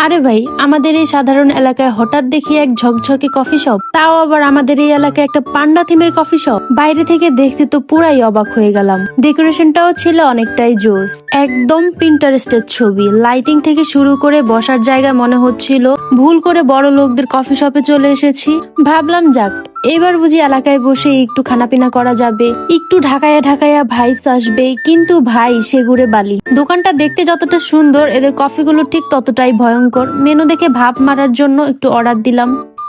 আরে ভাই, আমাদের এই সাধারণ এলাকায় হঠাৎ দেখি এক ঝকঝকে কফি শপ, তাও আবার আমাদের এই এলাকায় একটা পান্ডা থিমের কফি শপ। বাইরে থেকে দেখতে তো পুরাই অবাক হয়ে গেলাম। ডেকোরেশনটাও ছিল অনেকটাই জোস, একদম পিন্টারেস্টের ছবি। লাইটিং থেকে শুরু করে বসার জায়গা মনে হচ্ছিল ভুল করে বড় লোকদের কফি শপে চলে এসেছি। ভাবলাম যাক, এবার বুঝি এলাকায় বসে একটু খানাপিনা করা যাবে, একটু ঢাকায়া ঢাকায়া ভাইবস আসবে। কিন্তু ভাই, সেগুড়ে বালি। দোকানটা দেখতে যতটা সুন্দর, এদের কফিগুলো ঠিক ততটাই ভয়ঙ্কর। মেনু দেখে ভাব মারার জন্য একটু অর্ডার দিলাম,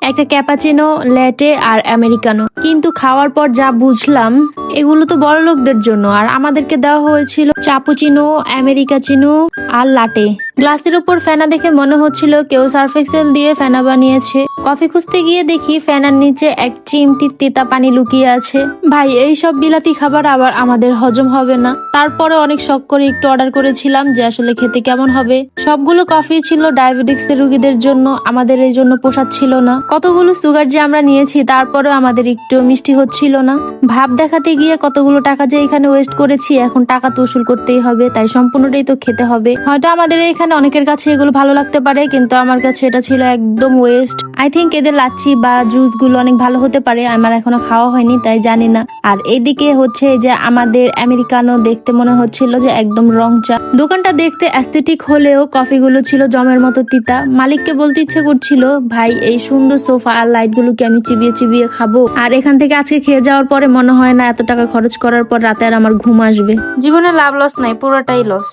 একটা ক্যাপাচিনো, ল্যাটে আর আমেরিকানো। কিন্তু খাওয়ার পর যা বুঝলাম, এগুলো তো বড় লোকদের জন্য, আর আমাদেরকে দেওয়া হয়েছিল চাপুচিনো, আমেরিকাচিনো আর লাটে। গ্লাসের উপর ফেনা দেখে মনে হচ্ছিল কেউ সার্ফ এক্সেল দিয়ে ফেনা বানিয়েছে। কফি খুঁজতে গিয়ে দেখি ফেনার নিচে এক চিমটি তেতা পানি লুকিয়ে আছে। ভাই, এই সব বিলাতি খাবার আবার আমাদের হজম হবে না। তারপরে অনেক শখ করে একটু অর্ডার করেছিলাম যে আসলে খেতে কেমন হবে। সবগুলো কফি ছিল ডায়াবেটিক্স এর রোগীদের জন্য, আমাদের এই জন্য পোষাচ্ছিল না। কতগুলো সুগার যে আমরা নিয়েছি, তারপরেও আমাদের একটু মিষ্টি হচ্ছিল না। ভাব দেখাতে গিয়ে কতগুলো টাকা যে এখানে ওয়েস্ট করেছি, এখন টাকা তো উসুল করতেই হবে, তাই সম্পূর্ণটাই তো খেতে হবে। হয়তো আমাদের এখানে অনেকের কাছে এগুলো ভালো লাগতে পারে, কিন্তু আমার কাছে এটা ছিল একদম ওয়েস্ট। আই থিঙ্ক এদের লাচ্ছি বা জুস গুলো অনেক ভালো হতে পারে, আমার এখনো খাওয়া হয়নি তাই জানি না। আর এদিকে হচ্ছে যে আমাদের আমেরিকানো দেখতে মনে হচ্ছিল যে একদম রং চা। দোকানটা দেখতে অ্যাস্থেটিক হলেও কফিগুলো ছিল জমের মতো তিতা। মালিককে বলতে ইচ্ছে করছিল, ভাই এই সুন্দর সোফা আর লাইট গুলো কি আমি চিবিয়ে চিবিয়ে খাবো? আর এখান থেকে আজকে খেয়ে যাওয়ার পরে মনে হয় না এত টাকা খরচ করার পর রাতে আর আমার ঘুম আসবে। জীবনে লাভ লস নাই, পুরোটাই লস।